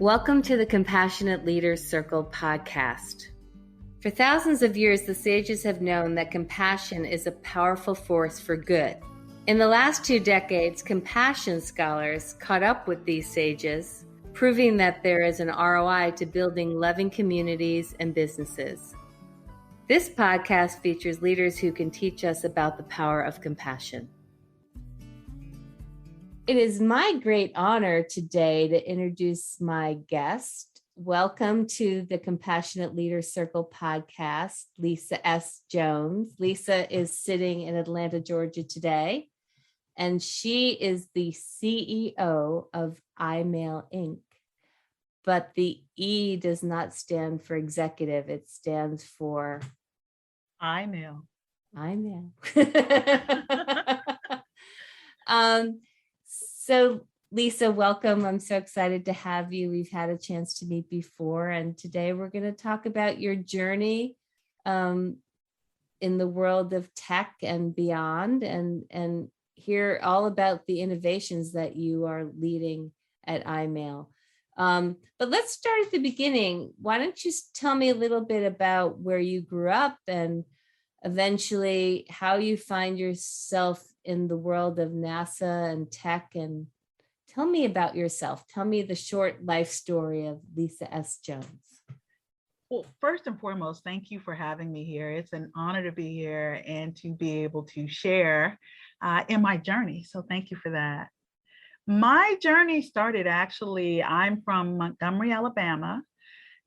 Welcome to the Compassionate Leaders Circle podcast. For thousands of years, the sages have known that compassion is a powerful force for good. In the last 2 decades, compassion scholars caught up with these sages, proving that there is an ROI to building loving communities and businesses. This podcast features leaders who can teach us about the power of compassion. It is my great honor today to introduce my guest. Welcome to the Compassionate Leaders Circle podcast, Lisa S. Jones. Lisa is sitting in Atlanta, Georgia today, and she is the CEO of iMail Inc. But the E does not stand for executive. It stands for iMail. iMail. So Lisa, welcome. I'm so excited to have you. We've had a chance to meet before, and today we're going to talk about your journey in the world of tech and beyond, and hear all about the innovations that you are leading at iMail. But let's start at the beginning. Why don't you tell me a little bit about where you grew up and eventually how you find yourself in the world of NASA and tech, and tell me about yourself. Tell me the short life story of Lisa S. Jones. Well, first and foremost, thank you for having me here. It's an honor to be here and to be able to share in my journey. So thank you for that. My journey started I'm from Montgomery, Alabama.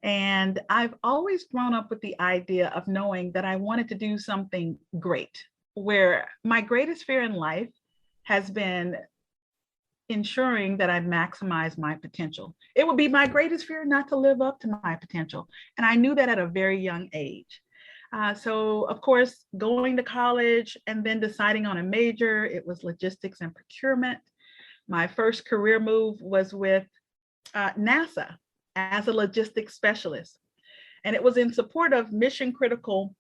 And I've always grown up with the idea of knowing that I wanted to do something great, where my greatest fear in life has been ensuring that I maximize my potential. It would be my greatest fear not to live up to my potential. And I knew that at a very young age. So of course, going to college and then deciding on a major, it was logistics and procurement. My first career move was with NASA as a logistics specialist. And it was in support of mission critical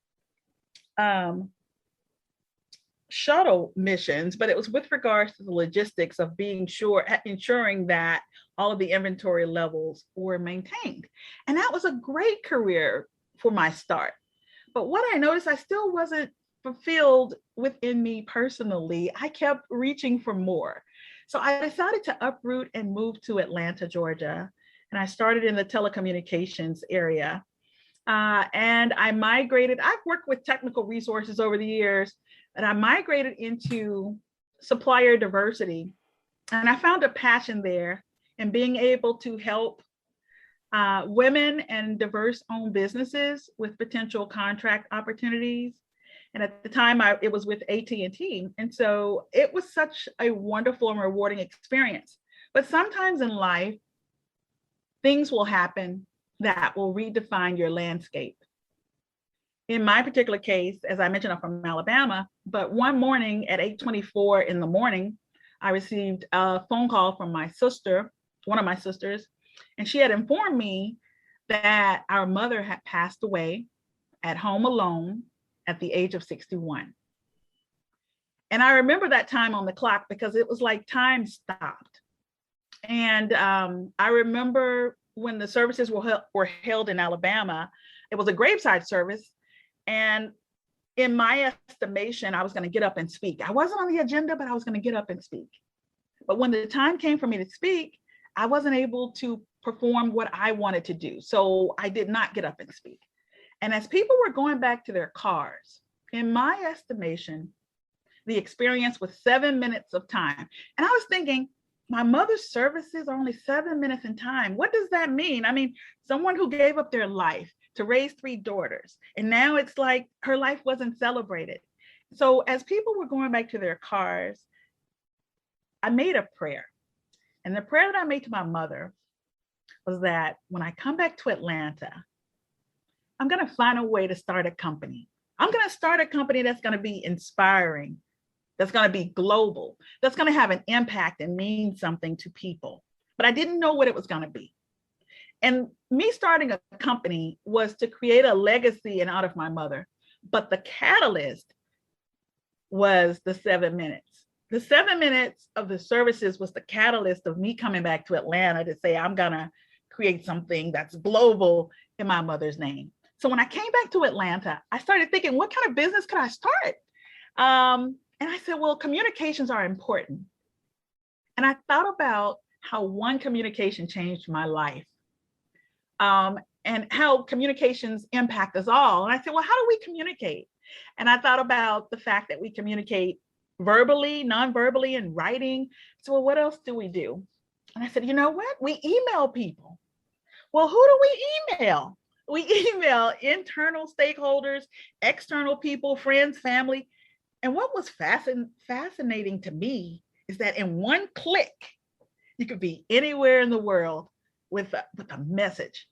shuttle missions, but it was with regards to the logistics of ensuring that all of the inventory levels were maintained. And that was a great career for my start. But what I noticed, I still wasn't fulfilled within me personally. I kept reaching for more. So I decided to uproot and move to Atlanta, Georgia. And I started in the telecommunications area. And I migrated. I've worked with technical resources over the years, and I migrated into supplier diversity. And I found a passion there in being able to help women and diverse-owned businesses with potential contract opportunities. And at the time, it was with AT&T. And so it was such a wonderful and rewarding experience. But sometimes in life, things will happen that will redefine your landscape. In my particular case, as I mentioned, I'm from Alabama, but one morning at 8:24 in the morning, I received a phone call from my sister, one of my sisters, and she had informed me that our mother had passed away at home alone at the age of 61. And I remember that time on the clock because it was like time stopped. And I remember when the services were held in Alabama, it was a graveside service. And in my estimation, I was going to get up and speak. I wasn't on the agenda, but I was going to get up and speak. But when the time came for me to speak, I wasn't able to perform what I wanted to do. So I did not get up and speak. And as people were going back to their cars, in my estimation, the experience was 7 minutes of time. And I was thinking, my mother's services are only 7 minutes in time. What does that mean? I mean, someone who gave up their life to raise 3 daughters, and now it's like her life wasn't celebrated. So as people were going back to their cars, I made a prayer. And the prayer that I made to my mother was that when I come back to Atlanta, I'm going to find a way to start a company. I'm going to start a company that's going to be inspiring, that's going to be global, that's going to have an impact and mean something to people. But I didn't know what it was going to be. And me starting a company was to create a legacy and out of my mother. But the catalyst was the 7 minutes. The 7 minutes of the services was the catalyst of me coming back to Atlanta to say, I'm going to create something that's global in my mother's name. So when I came back to Atlanta, I started thinking, what kind of business could I start? And I said, well, communications are important. And I thought about how one communication changed my life, and how communications impact us all. And I said, well, how do we communicate? And I thought about the fact that we communicate verbally, non-verbally, and writing. So, well, what else do we do? And I said, you know what? We email people. Well, who do we email? We email internal stakeholders, external people, friends, family. And what was fascinating to me is that in one click, you could be anywhere in the world with a message.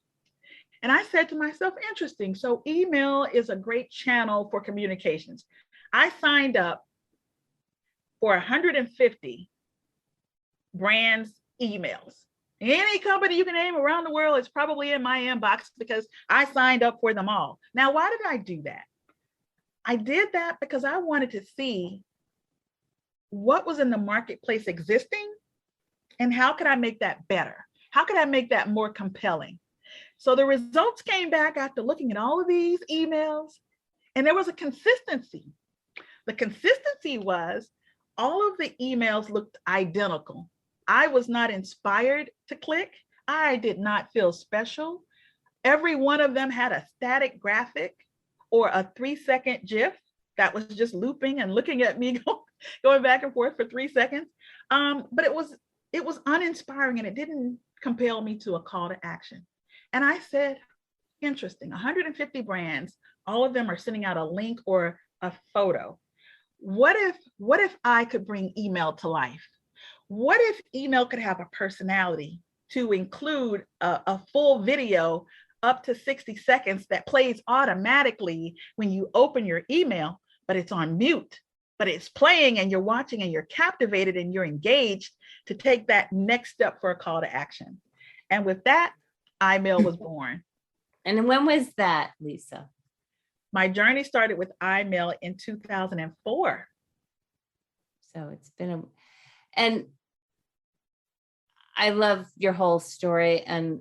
And I said to myself, interesting. So email is a great channel for communications. I signed up for 150 brands' emails. Any company you can name around the world is probably in my inbox because I signed up for them all. Now, why did I do that? I did that because I wanted to see what was in the marketplace existing and how could I make that better? How could I make that more compelling? So the results came back after looking at all of these emails, and there was a consistency. The consistency was all of the emails looked identical. I was not inspired to click. I did not feel special. Every one of them had a static graphic or a 3-second GIF that was just looping and looking at me going back and forth for 3 seconds. But it was uninspiring, and it didn't compel me to a call to action. And I said, interesting, 150 brands, all of them are sending out a link or a photo. What if I could bring email to life? What if email could have a personality to include a full video up to 60 seconds that plays automatically when you open your email, but it's on mute, but it's playing and you're watching and you're captivated and you're engaged to take that next step for a call to action. And with that, iMail was born. And when was that, Lisa? My journey started with iMail in 2004. So it's been and I love your whole story. And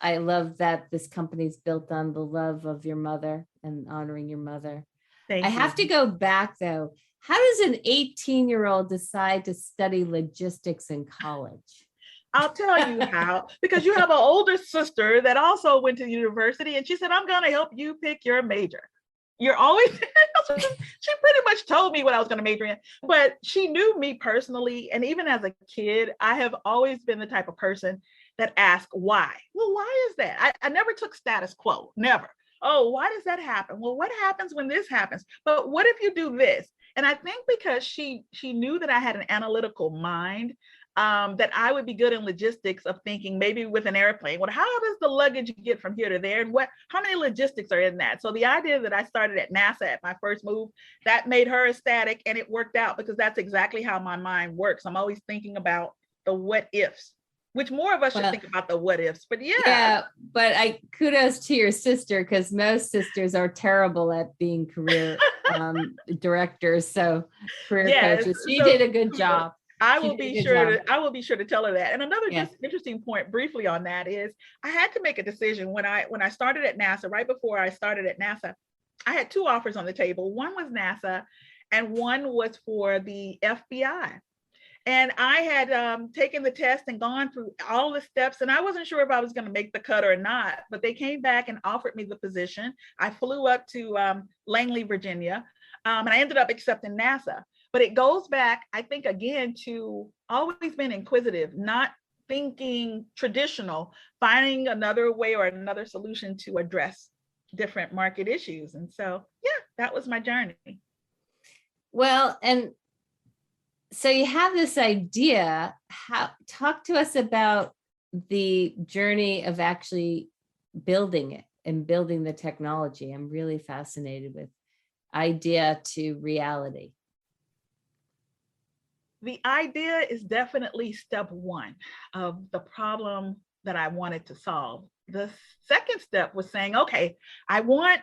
I love that this company's built on the love of your mother and honoring your mother. Thank I you. have to go back though. How does an 18-year-old decide to study logistics in college? I'll tell you how, because you have an older sister that also went to university, and she said, I'm going to help you pick your major. You're always, she pretty much told me what I was going to major in, but she knew me personally. And even as a kid, I have always been the type of person that asks why. Well, why is that? I never took status quo, never. Oh, why does that happen? Well, what happens when this happens? But what if you do this? And I think because she knew that I had an analytical mind, that I would be good in logistics of thinking maybe with an airplane. Well, how does the luggage get from here to there? And how many logistics are in that? So the idea that I started at NASA at my first move, that made her ecstatic, and it worked out because that's exactly how my mind works. I'm always thinking about the what ifs, which more of us should think about the what ifs, but yeah. But kudos to your sister, because most sisters are terrible at being career directors. So career coaches, she did a good job. I will be sure to tell her that. And another just interesting point briefly on that is I had to make a decision when I started at NASA. Right before I started at NASA, I had 2 offers on the table. One was NASA and one was for the FBI. And I had taken the test and gone through all the steps, and I wasn't sure if I was going to make the cut or not, but they came back and offered me the position. I flew up to Langley, Virginia, and I ended up accepting NASA. But it goes back, I think, again, to always being inquisitive, not thinking traditional, finding another way or another solution to address different market issues. And so, that was my journey. Well, and so you have this idea. Talk to us about the journey of actually building it and building the technology. I'm really fascinated with idea to reality. The idea is definitely step one of the problem that I wanted to solve. The second step was saying, okay, I want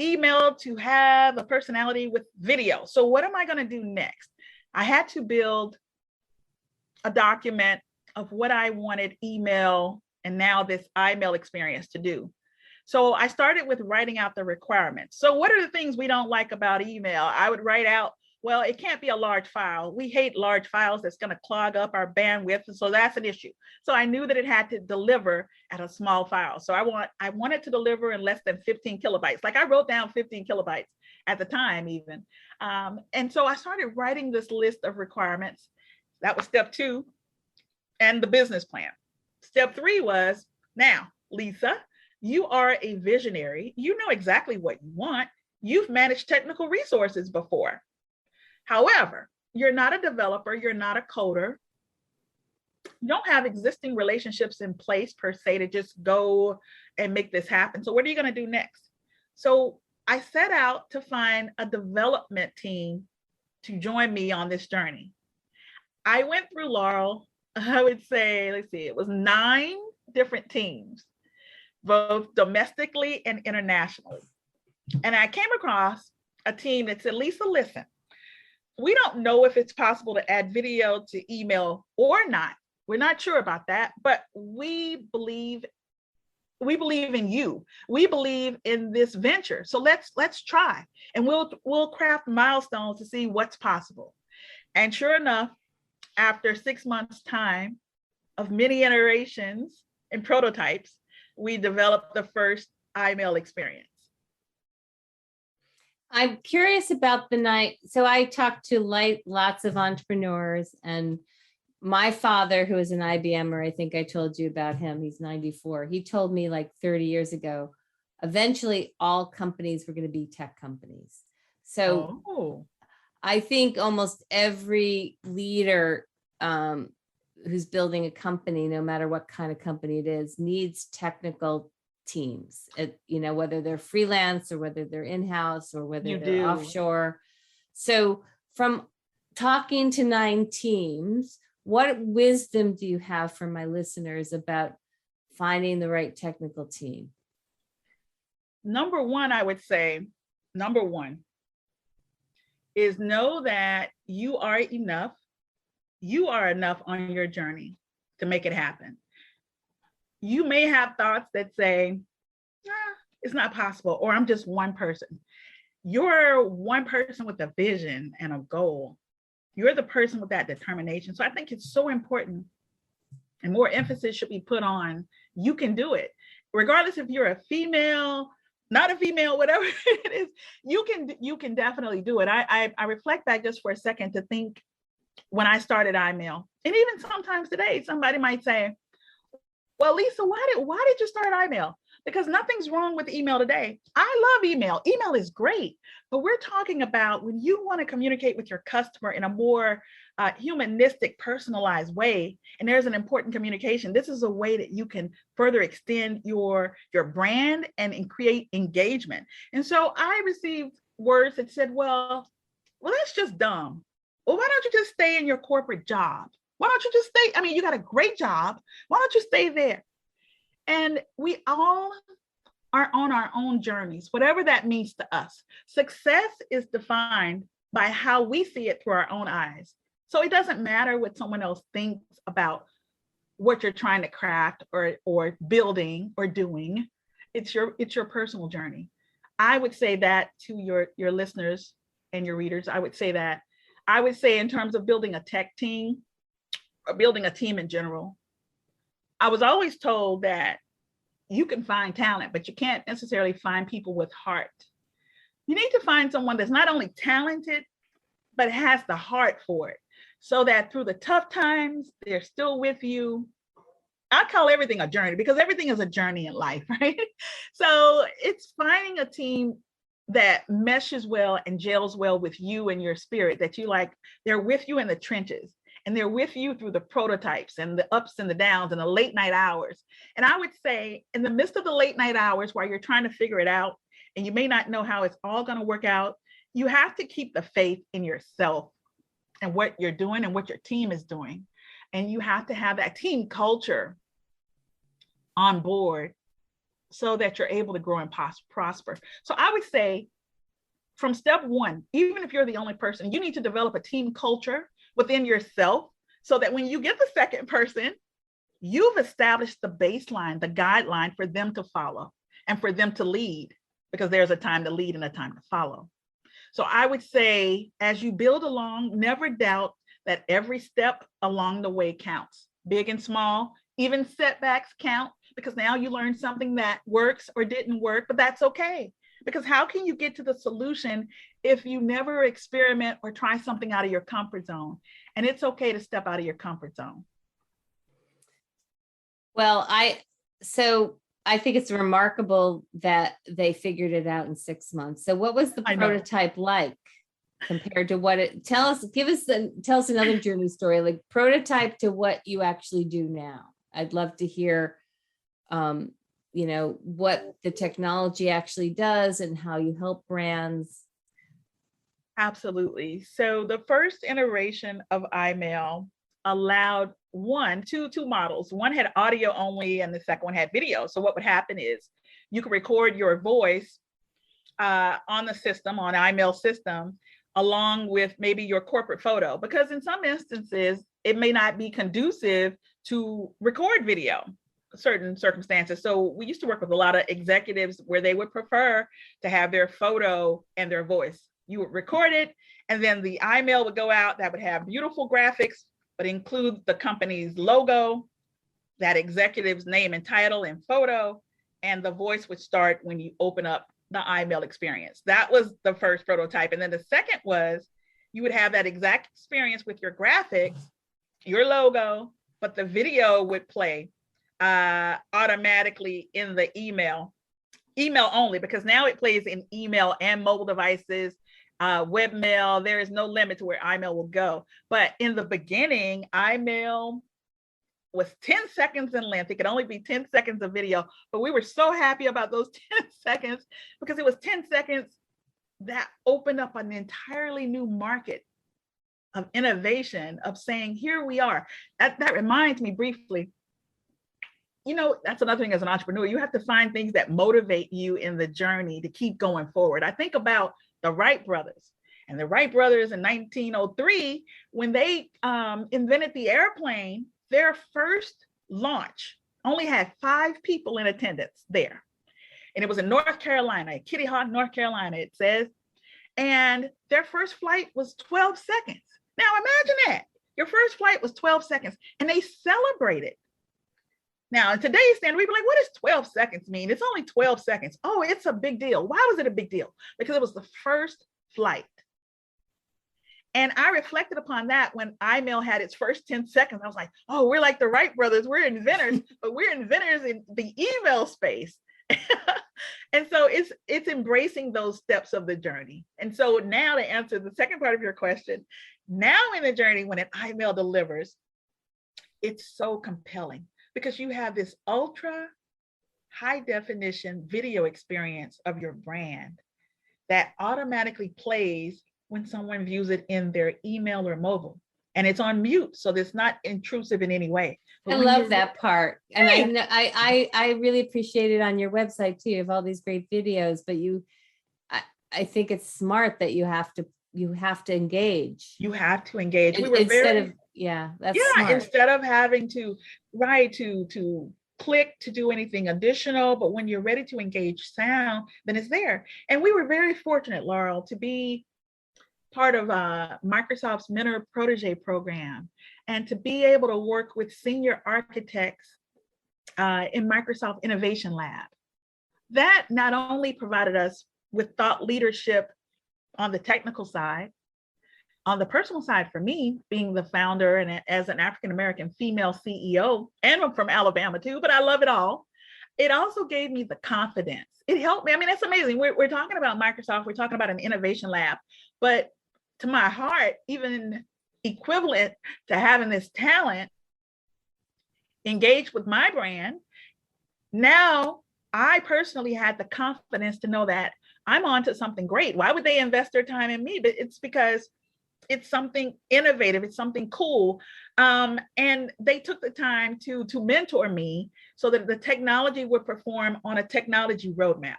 email to have a personality with video. So what am I going to do next? I had to build a document of what I wanted email and now this iMail experience to do. So I started with writing out the requirements. So what are the things we don't like about email? I would write out, well, it can't be a large file. We hate large files. That's going to clog up our bandwidth. And so that's an issue. So I knew that it had to deliver at a small file. So I wanted to deliver in less than 15 kilobytes. Like I wrote down 15 kilobytes at the time even. And so I started writing this list of requirements. That was step 2, and the business plan. Step 3 was, now, Lisa, you are a visionary. You know exactly what you want. You've managed technical resources before. However, you're not a developer. You're not a coder. You don't have existing relationships in place per se to just go and make this happen. So what are you going to do next? So I set out to find a development team to join me on this journey. I went through, Laurel, I would say, let's see, it was 9 different teams, both domestically and internationally. And I came across a team that said, Lisa, listen, we don't know if it's possible to add video to email or not. We're not sure about that, but we believe in you. We believe in this venture. So let's try, and we'll craft milestones to see what's possible. And sure enough, after 6 months' time of many iterations and prototypes, we developed the first iMail experience. I'm curious about the night. So I talked to lots of entrepreneurs, and my father, who is an IBMer, I think I told you about him, he's 94. He told me like 30 years ago, eventually all companies were going to be tech companies. So I think almost every leader who's building a company, no matter what kind of company it is, needs technical teams, whether they're freelance or whether they're in-house or whether they're offshore. So from talking to 9 teams, what wisdom do you have for my listeners about finding the right technical team? Number one is know that you are enough. You are enough on your journey to make it happen. You may have thoughts that say, it's not possible, or I'm just one person. You're one person with a vision and a goal. You're the person with that determination. So I think it's so important, and more emphasis should be put on, you can do it. Regardless if you're a female, not a female, whatever it is, you can definitely do it. I reflect back just for a second to think when I started iMail, and even sometimes today, somebody might say, well, Lisa, why did you start iMail? Because nothing's wrong with email today. I love email. Email is great, but we're talking about when you want to communicate with your customer in a more humanistic, personalized way, and there's an important communication. This is a way that you can further extend your brand and create engagement. And so I received words that said, well, that's just dumb. Well, why don't you just stay in your corporate job? Why don't you just stay? I mean, you got a great job. Why don't you stay there? And we all are on our own journeys, whatever that means to us. Success is defined by how we see it through our own eyes. So it doesn't matter what someone else thinks about what you're trying to craft or building or doing. It's your personal journey. I would say that to your listeners and your readers. I would say in terms of building a tech team or building a team in general, I was always told that you can find talent, but you can't necessarily find people with heart. You need to find someone that's not only talented, but has the heart for it, so that through the tough times, they're still with you. I call everything a journey, because everything is a journey in life, right? So it's finding a team that meshes well and gels well with you and your spirit, that you like, they're with you in the trenches. And they're with you through the prototypes and the ups and the downs and the late night hours. And I would say in the midst of the late night hours, while you're trying to figure it out, and you may not know how it's all going to work out, you have to keep the faith in yourself and what you're doing and what your team is doing. And you have to have that team culture on board so that you're able to grow and prosper. So I would say from step 1, even if you're the only person, you need to develop a team culture within yourself, so that when you get the second person, you've established the baseline, the guideline for them to follow and for them to lead, because there's a time to lead and a time to follow. So I would say, as you build along, never doubt that every step along the way counts, big and small. Even setbacks count, because now you learned something that works or didn't work, but that's okay. Because how can you get to the solution if you never experiment or try something out of your comfort zone? And it's okay to step out of your comfort zone. Well, I think it's remarkable that they figured it out in 6 months. So what was the prototype like compared to what it, tell us another journey story, like prototype to what you actually do now. I'd love to hear, what the technology actually does and how you help brands. Absolutely. So the first iteration of iMail allowed two models. One had audio only and the second one had video. So what would happen is you could record your voice on the system, on iMail system, along with maybe your corporate photo, because in some instances, it may not be conducive to record video, certain circumstances. So we used to work with a lot of executives where they would prefer to have their photo and their voice. You would record it, and then the iMail would go out that would have beautiful graphics, but include the company's logo, that executive's name and title and photo, and the voice would start when you open up the iMail experience. That was the first prototype. And then the second was you would have that exact experience with your graphics, your logo, but the video would play automatically in the email only, because now it plays in email and mobile devices, webmail. There is no limit to where iMail will go. But in the beginning, iMail was 10 seconds in length. It could only be 10 seconds of video, but we were so happy about those 10 seconds because it was 10 seconds that opened up an entirely new market of innovation, of saying, here we are. That reminds me briefly, that's another thing as an entrepreneur, you have to find things that motivate you in the journey to keep going forward. I think about the Wright brothers. And the Wright brothers in 1903, when they invented the airplane, their first launch only had 5 people in attendance there. And it was in North Carolina, Kitty Hawk, North Carolina, it says. And their first flight was 12 seconds. Now imagine that. Your first flight was 12 seconds and they celebrated. Now, in today's standard, we'd be like, what does 12 seconds mean? It's only 12 seconds. Oh, it's a big deal. Why was it a big deal? Because it was the first flight. And I reflected upon that when iMail had its first 10 seconds. I was like, oh, we're like the Wright brothers. We're inventors, but we're inventors in the email space. And so it's embracing those steps of the journey. And so now, to answer the second part of your question, now in the journey, when an iMail delivers, it's so compelling because you have this ultra high definition video experience of your brand that automatically plays when someone views it in their email or mobile, and it's on mute, so it's not intrusive in any way. But I love that part. And I really appreciate it on your website too, of all these great videos, but I think it's smart that you have to engage. You have to engage. Smart. Instead of having to click to do anything additional, but when you're ready to engage sound, then it's there. And we were very fortunate, Laurel, to be part of Microsoft's Mentor Protege program, and to be able to work with senior architects in Microsoft Innovation Lab. That not only provided us with thought leadership on the technical side, on the personal side for me, being the founder and as an African-American female CEO, and I'm from Alabama too, but I love it all. It also gave me the confidence. It helped me. I mean, it's amazing. We're talking about Microsoft, we're talking about an innovation lab, but to my heart, even equivalent to having this talent engaged with my brand, now I personally had the confidence to know that I'm onto something great. Why would they invest their time in me? But it's because it's something innovative, it's something cool. And they took the time to mentor me so that the technology would perform on a technology roadmap.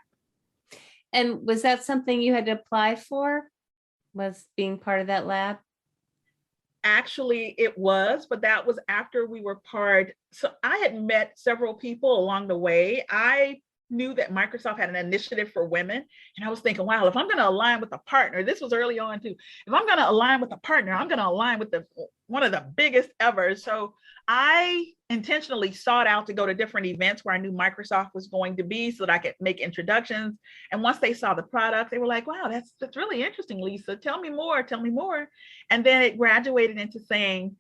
And was that something you had to apply for? Was being part of that lab? Actually, it was, but that was after we were part. So I had met several people along the way. I knew that Microsoft had an initiative for women. And I was thinking, wow, if I'm going to align with a partner, this was early on too. If I'm going to align with a partner, I'm going to align with the one of the biggest ever. So I intentionally sought out to go to different events where I knew Microsoft was going to be so that I could make introductions. And once they saw the product, they were like, wow, that's really interesting, Lisa. Tell me more, tell me more. And then it graduated into saying,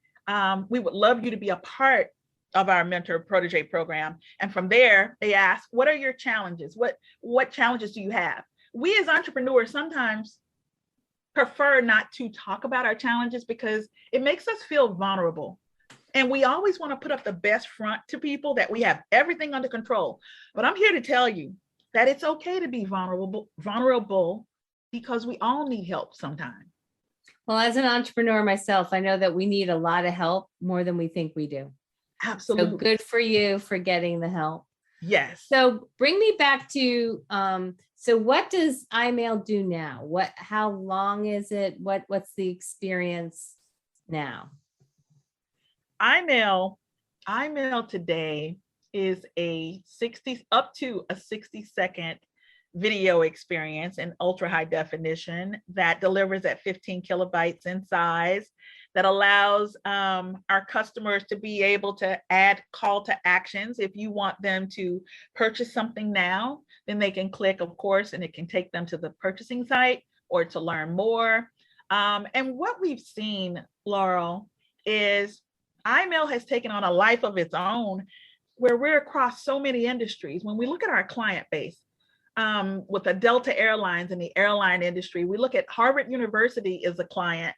we would love you to be a part of our mentor protege program. And from there, they ask, what are your challenges? What challenges do you have? We as entrepreneurs sometimes prefer not to talk about our challenges because it makes us feel vulnerable. And we always want to put up the best front to people that we have everything under control. But I'm here to tell you that it's okay to be vulnerable because we all need help sometimes. Well, as an entrepreneur myself, I know that we need a lot of help, more than we think we do. Absolutely. So good for you for getting the help. Yes. So bring me back to, so what does iMail do now? How long is it? What's the experience now? iMail today is up to a 60-second video experience in ultra high definition that delivers at 15 kilobytes in size, that allows our customers to be able to add call to actions. If you want them to purchase something now, then they can click, of course, and it can take them to the purchasing site or to learn more. And what we've seen, Laurel, is iMail has taken on a life of its own where we're across so many industries. When we look at our client base, with the Delta Airlines in the airline industry, we look at Harvard University as a client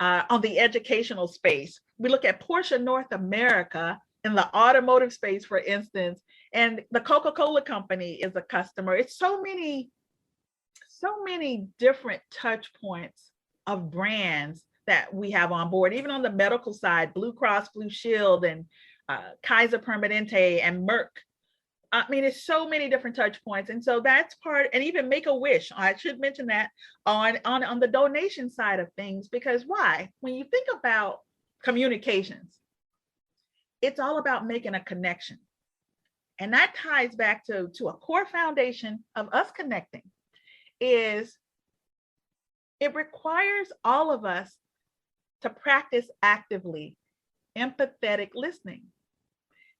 on the educational space. We look at Porsche North America in the automotive space, for instance, and the Coca-Cola company is a customer. It's so many different touch points of brands that we have on board. Even on the medical side, Blue Cross Blue Shield and Kaiser Permanente and Merck. I mean, it's so many different touch points. And so that's part, and even Make-A-Wish, I should mention that on the donation side of things, because why? When you think about communications, it's all about making a connection. And that ties back to a core foundation of us connecting, is it requires all of us to practice actively empathetic listening.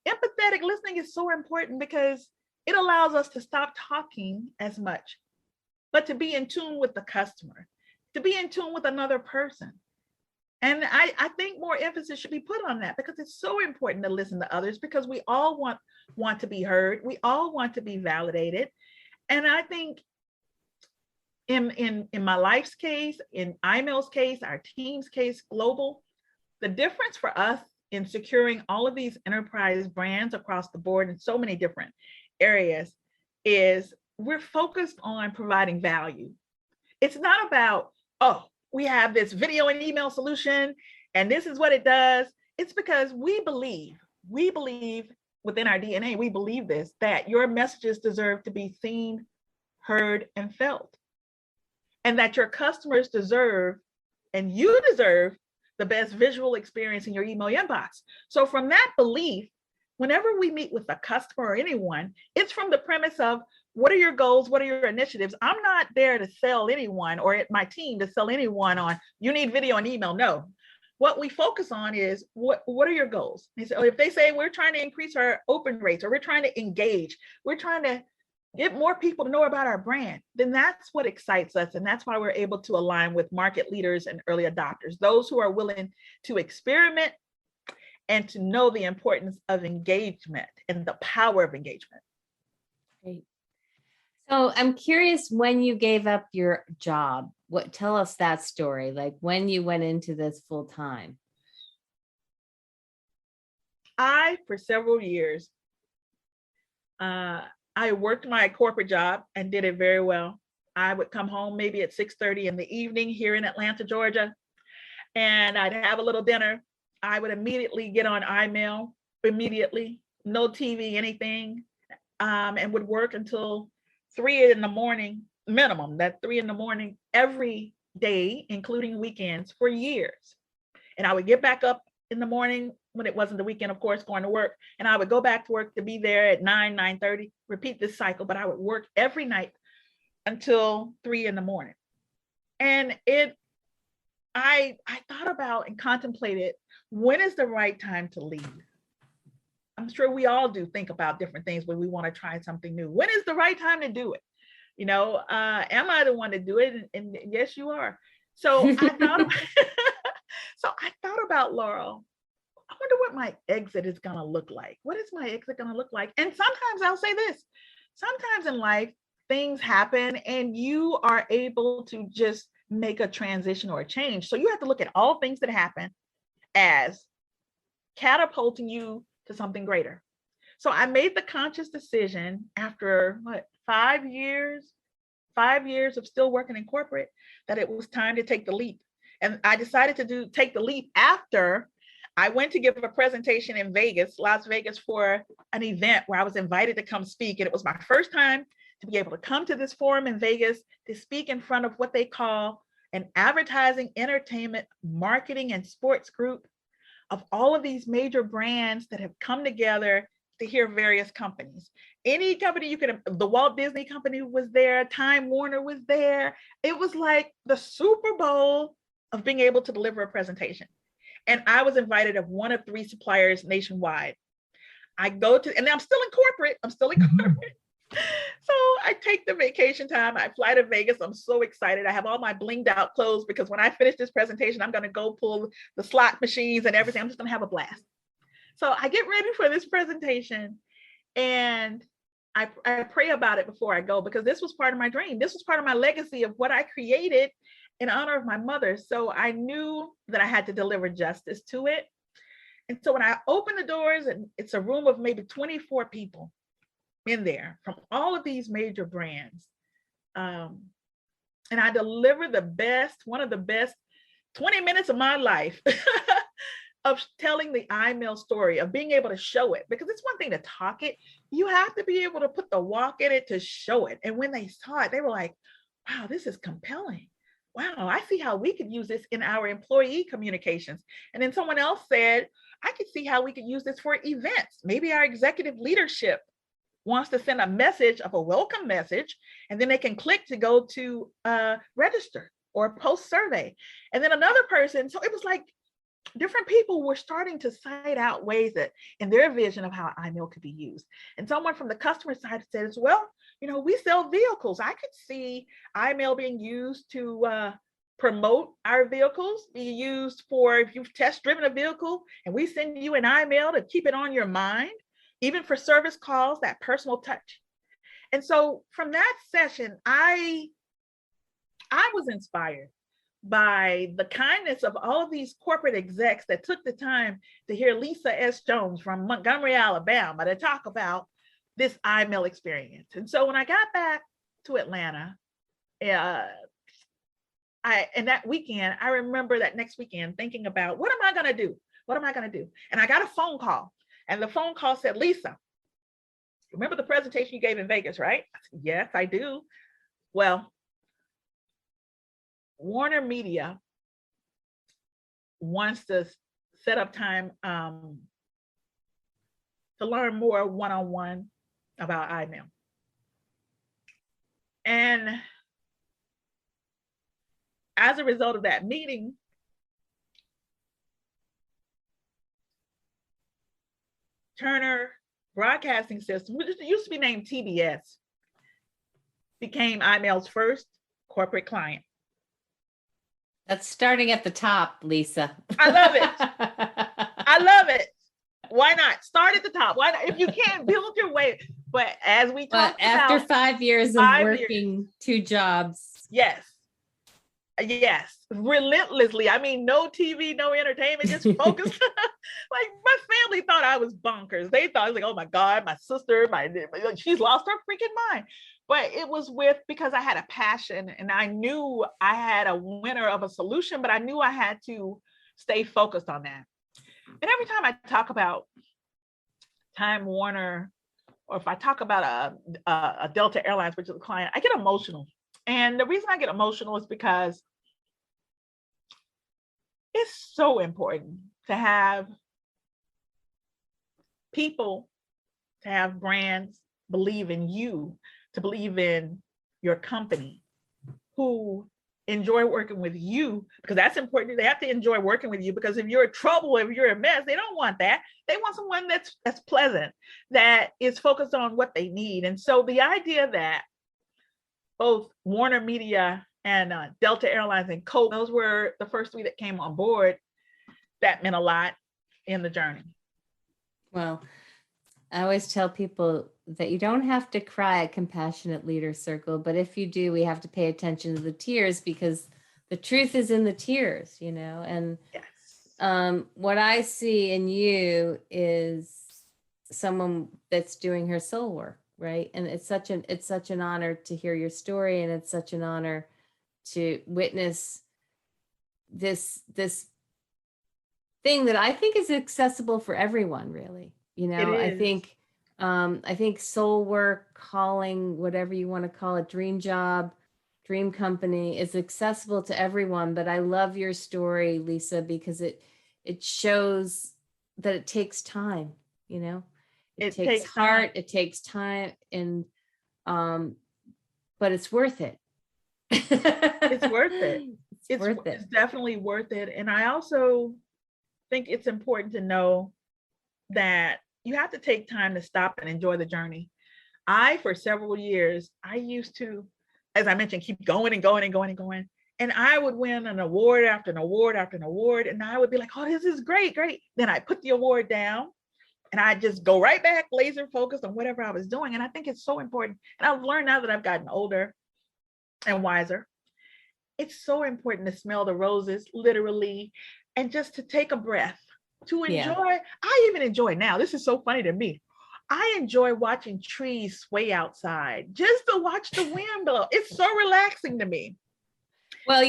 Empathetic listening is so important because it allows us to stop talking as much, but to be in tune with the customer, to be in tune with another person. And I think more emphasis should be put on that because it's so important to listen to others, because we all want to be heard. We all want to be validated. And I think in my life's case, in iMail's case, our team's case, global, the difference for us in securing all of these enterprise brands across the board in so many different areas is we're focused on providing value. It's not about, oh, we have this video and email solution and this is what it does. It's because we believe within our DNA, we believe this, that your messages deserve to be seen, heard, and felt. And that your customers deserve, and you deserve, the best visual experience in your email inbox. So from that belief, whenever we meet with a customer or anyone, it's from the premise of, what are your goals? What are your initiatives? I'm not there to sell anyone, or my team to sell anyone on, you need video and email. No. What we focus on is, what are your goals? If they say we're trying to increase our open rates, or we're trying to engage, we're trying to get more people to know about our brand, then that's what excites us. And that's why we're able to align with market leaders and early adopters, those who are willing to experiment and to know the importance of engagement and the power of engagement. Great. So I'm curious, when you gave up your job, tell us that story, like when you went into this full time. For several years, I worked my corporate job and did it very well. I would come home maybe at 6:30 in the evening here in Atlanta, Georgia, and I'd have a little dinner. I would immediately get on iMail, no TV, anything, and would work until 3 in the morning, minimum, that 3 in the morning every day, including weekends, for years. And I would get back up in the morning when it wasn't the weekend, of course, going to work. And I would go back to work to be there at 9:30, repeat this cycle, but I would work every night until 3 in the morning. And I thought about and contemplated, when is the right time to leave? I'm sure we all do think about different things when we want to try something new. When is the right time to do it? Am I the one to do it? And yes, you are. So I thought about, Laurel, I wonder what my exit is going to look like. What is my exit going to look like? And sometimes I'll say this, sometimes in life, things happen and you are able to just make a transition or a change. So you have to look at all things that happen as catapulting you to something greater. So I made the conscious decision after 5 years of still working in corporate, that it was time to take the leap. And I decided to take the leap after I went to give a presentation in Vegas, Las Vegas, for an event where I was invited to come speak. And it was my first time to be able to come to this forum in Vegas to speak in front of what they call an advertising, entertainment, marketing, and sports group of all of these major brands that have come together to hear various companies. Any company you could, the Walt Disney Company was there, Time Warner was there. It was like the Super Bowl of being able to deliver a presentation. And I was invited as one of 3 suppliers nationwide. I go to, and I'm still in corporate. So I take the vacation time. I fly to Vegas. I'm so excited. I have all my blinged out clothes because when I finish this presentation, I'm going to go pull the slot machines and everything. I'm just going to have a blast. So I get ready for this presentation and I pray about it before I go, because this was part of my dream. This was part of my legacy of what I created in honor of my mother. So I knew that I had to deliver justice to it. And so when I open the doors, and it's a room of maybe 24 people in there from all of these major brands. And I deliver one of the best 20 minutes of my life of telling the iMail story, of being able to show it, because it's one thing to talk it. You have to be able to put the walk in it to show it. And when they saw it, they were like, wow, this is compelling. Wow, I see how we could use this in our employee communications. And then someone else said, I could see how we could use this for events. Maybe our executive leadership wants to send a message of a welcome message, and then they can click to go to register or post survey. And then another person, so it was like different people were starting to cite out ways that in their vision of how iMail could be used. And someone from the customer side says, well, we sell vehicles. I could see iMail being used to promote our vehicles, be used for if you've test driven a vehicle and we send you an iMail to keep it on your mind, even for service calls, that personal touch. And so from that session, I was inspired by the kindness of all of these corporate execs that took the time to hear Lisa S. Jones from Montgomery, Alabama, to talk about this iMail experience. And so when I got back to Atlanta, and that weekend, I remember that next weekend thinking about, what am I going to do? What am I going to do? And I got a phone call, and the phone call said, Lisa, remember the presentation you gave in Vegas, right? I said, yes, I do. Well, Warner Media wants to set up time to learn more one-on-one about iMail. And as a result of that meeting, Turner Broadcasting System, which used to be named TBS, became iMail's first corporate client. That's starting at the top, Lisa. I love it. I love it. Why not? Start at the top. Why not? If you can't, build your way. But as we talked about, after 5 years of working 2 jobs. Yes. Yes. Relentlessly. I mean, no TV, no entertainment, just focus. Like my family thought I was bonkers. They thought, I was like, oh my God, my sister, she's lost her freaking mind. But it was because I had a passion, and I knew I had a winner of a solution, but I knew I had to stay focused on that. And every time I talk about Time Warner, or if I talk about a Delta Airlines, which is a client, I get emotional. And the reason I get emotional is because It's so important to have people, to have brands believe in you, to believe in your company, who enjoy working with you, because that's important. They have to enjoy working with you, because if you're trouble, if you're a mess, they don't want that. They want someone that's pleasant, that is focused on what they need. And so the idea that both Warner Media and Delta Airlines and Coke, those were the first three that came on board, that meant a lot in the journey. Well, I always tell people that you don't have to cry at Compassionate Leader Circle, but if you do, we have to pay attention to the tears, because the truth is in the tears, you know. And yes. What I see in you is someone that's doing her soul work, right? And it's such an honor to hear your story, and it's such an honor to witness this thing that I think is accessible for everyone, really. You know, I think soul work, calling, whatever you want to call it, dream job, dream company, is accessible to everyone. But I love your story, Lisa, because it shows that it takes time, you know. It takes heart, it takes time, and but it's worth it. It's worth it. It's definitely worth it. And I also think it's important to know that you have to take time to stop and enjoy the journey. For several years, I used to, as I mentioned, keep going and going and going and going. And I would win an award after an award after an award. And I would be like, oh, this is great, great. Then I put the award down and I just go right back, laser focused on whatever I was doing. And I think it's so important. And I've learned now that I've gotten older and wiser, it's so important to smell the roses, literally, and just to take a breath, to enjoy. Yeah. I even enjoy now. This is so funny to me. I enjoy watching trees sway outside, just to watch the wind blow. It's so relaxing to me. Well,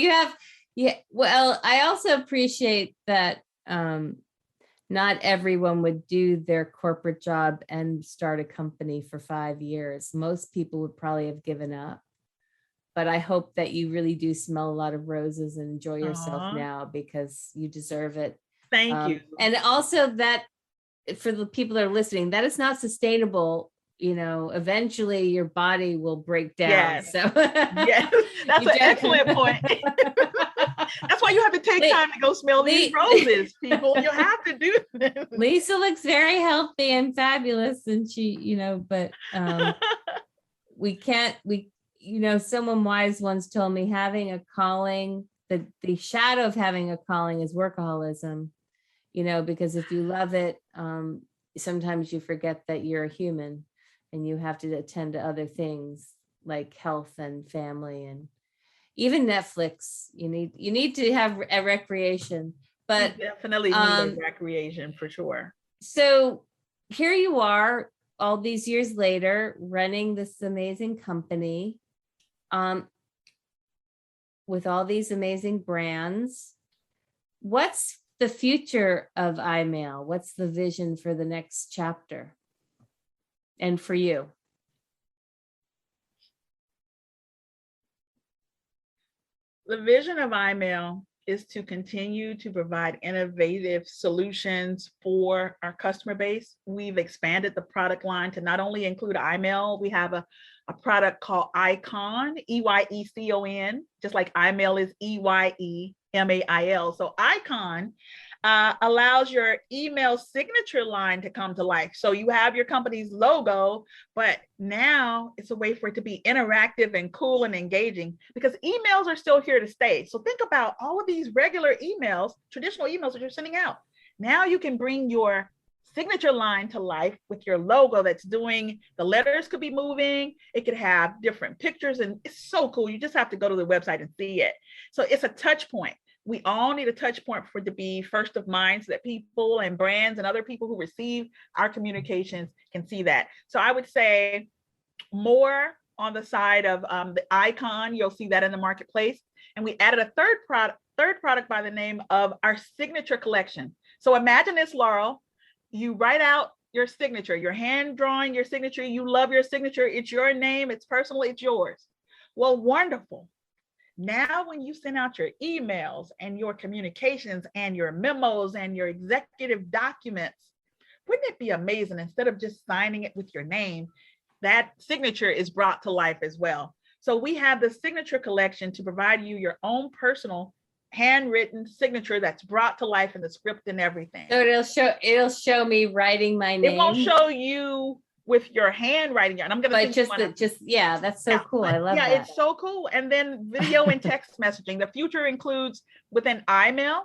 well, I also appreciate that not everyone would do their corporate job and start a company for 5 years. Most people would probably have given up. But I hope that you really do smell a lot of roses and enjoy yourself now, because you deserve it. Thank you. And also that, for the people that are listening, that is not sustainable. You know, eventually your body will break down. Yes. So yes, that's an excellent point. That's why you have to take time to go smell these roses, people. You have to do this. Lisa looks very healthy and fabulous, and she, you know, but you know, someone wise once told me, having a calling, the shadow of having a calling is workaholism, you know, because if you love it, sometimes you forget that you're a human and you have to attend to other things like health and family, and even Netflix. You need to have a recreation, but you definitely need a recreation for sure. So here you are, all these years later, running this amazing company, with all these amazing brands. What's the future of iMail? What's the vision for the next chapter? And for you? The vision of iMail is to continue to provide innovative solutions for our customer base. We've expanded the product line to not only include iMail, we have a product called Icon, EYECON, just like iMail is EYEMAIL. So Icon allows your email signature line to come to life. So you have your company's logo, but now it's a way for it to be interactive and cool and engaging, because emails are still here to stay. So think about all of these regular emails, traditional emails that you're sending out. Now you can bring your signature line to life with your logo that's doing, the letters could be moving, it could have different pictures, and it's so cool. You just have to go to the website and see it. So it's a touch point. We all need a touch point for it to be first of mind, so that people and brands and other people who receive our communications can see that. So I would say more on the side of the Icon. You'll see that in the marketplace. And we added a third product by the name of our signature collection. So imagine this, Laurel. You write out your signature, your hand drawing your signature. You love your signature. It's your name. It's personal. It's yours. Well, wonderful. Now, when you send out your emails and your communications and your memos and your executive documents, wouldn't it be amazing? Instead of just signing it with your name, that signature is brought to life as well. So we have the signature collection to provide you your own personal handwritten signature that's brought to life in the script and everything. So it'll show me writing my name. It won't show you with your handwriting, and I'm going to yeah, that's so cool. I love that. Yeah, it's so cool. And then video and text messaging. The future includes within iMail.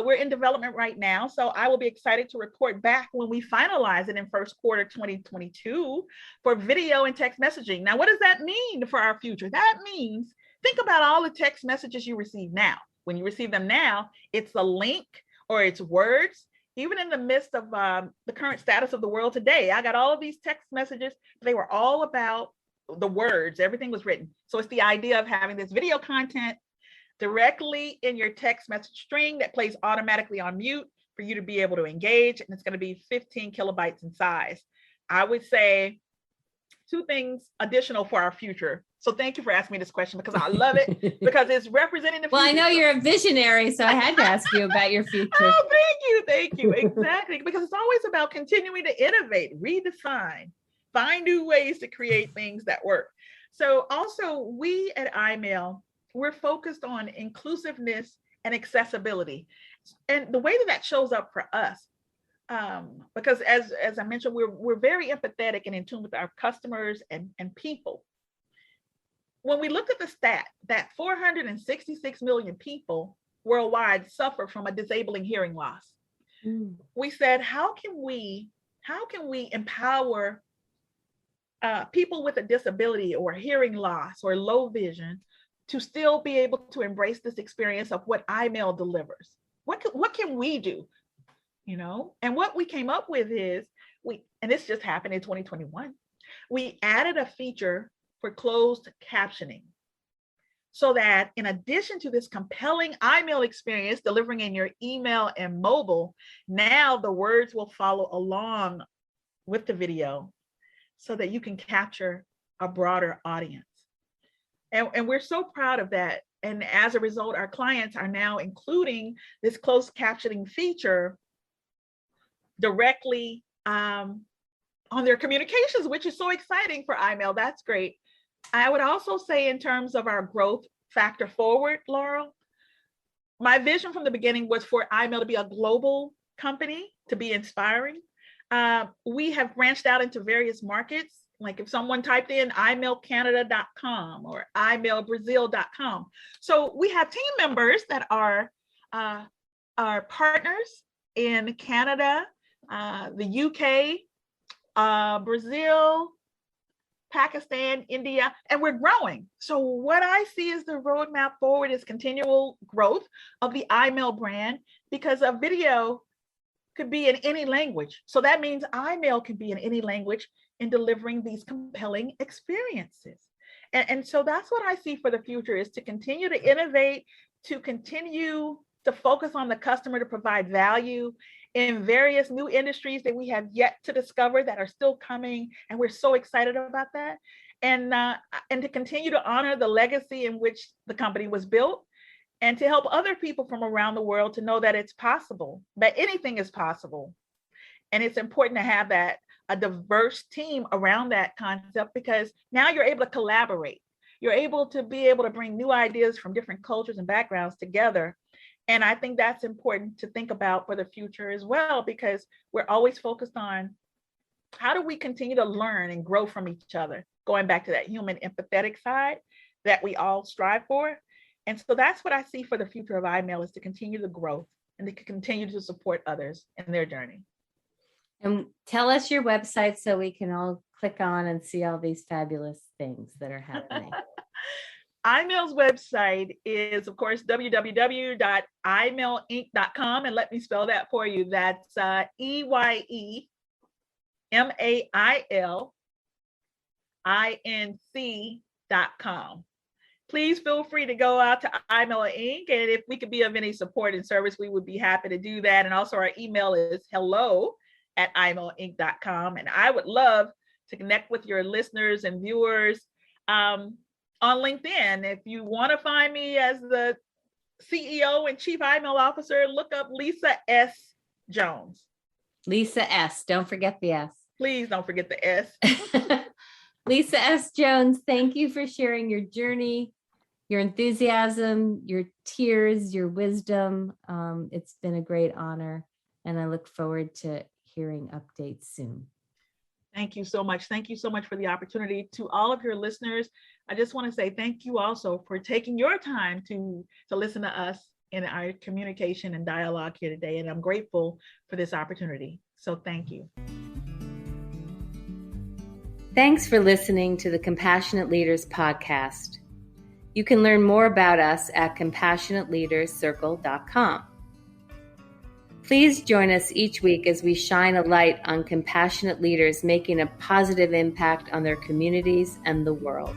We're in development right now, so I will be excited to report back when we finalize it in first quarter 2022 for video and text messaging. Now, what does that mean for our future? That means, think about all the text messages you receive now. When you receive them now, it's a link or it's words. Even in the midst of the current status of the world today, I got all of these text messages. They were all about the words. Everything was written. So it's the idea of having this video content directly in your text message string that plays automatically on mute for you to be able to engage. And it's going to be 15 kilobytes in size. I would say two things additional for our future. So thank you for asking me this question, because I love it, because it's representing the future. Well, I know you're a visionary, so I had to ask you about your future. Oh, thank you. Exactly. Because it's always about continuing to innovate, redesign, find new ways to create things that work. So also, we at iMail, we're focused on inclusiveness and accessibility. And the way that shows up for us, because as I mentioned, we're very empathetic and in tune with our customers and people. When we looked at the stat that 466 million people worldwide suffer from a disabling hearing loss, we said, how can we empower people with a disability or hearing loss or low vision to still be able to embrace this experience of what iMail delivers? What can we do? And what we came up with is, and this just happened in 2021, we added a feature for closed captioning, so that in addition to this compelling iMail experience delivering in your email and mobile, now the words will follow along with the video so that you can capture a broader audience. And we're so proud of that. And as a result, our clients are now including this closed captioning feature directly on their communications, which is so exciting for iMail. That's great. I would also say, in terms of our growth factor forward, Laurel, my vision from the beginning was for iMail to be a global company, to be inspiring. We have branched out into various markets. Like if someone typed in imailcanada.com or imailbrazil.com. So we have team members that are partners in Canada, the UK, Brazil, Pakistan, India, and we're growing. So what I see as the roadmap forward is continual growth of the iMail brand, because a video could be in any language. So that means iMail can be in any language in delivering these compelling experiences. And so that's what I see for the future, is to continue to innovate, to continue to focus on the customer, to provide value in various new industries that we have yet to discover that are still coming. And we're so excited about that. And to continue to honor the legacy in which the company was built, and to help other people from around the world to know that it's possible, that anything is possible. And it's important to have a diverse team around that concept, because now you're able to collaborate. You're able to bring new ideas from different cultures and backgrounds together. And I think that's important to think about for the future as well, because we're always focused on how do we continue to learn and grow from each other, going back to that human empathetic side that we all strive for. And so that's what I see for the future of iMail, is to continue the growth and to continue to support others in their journey. And tell us your website so we can all click on and see all these fabulous things that are happening. iMail's website is, of course, www.imailinc.com. And let me spell that for you. That's EYEMAILINC.com. Please feel free to go out to iMail Inc. And if we could be of any support and service, we would be happy to do that. And also our email is hello@imailinc.com. And I would love to connect with your listeners and viewers. on LinkedIn. If you want to find me as the CEO and Chief IML Officer, look up Lisa S. Jones. Lisa S. Don't forget the S. Please don't forget the S. Lisa S. Jones, thank you for sharing your journey, your enthusiasm, your tears, your wisdom. It's been a great honor, and I look forward to hearing updates soon. Thank you so much. Thank you so much for the opportunity. To all of your listeners, I just want to say thank you also for taking your time to listen to us in our communication and dialogue here today. And I'm grateful for this opportunity. So thank you. Thanks for listening to the Compassionate Leaders podcast. You can learn more about us at compassionateleaderscircle.com. Please join us each week as we shine a light on compassionate leaders making a positive impact on their communities and the world.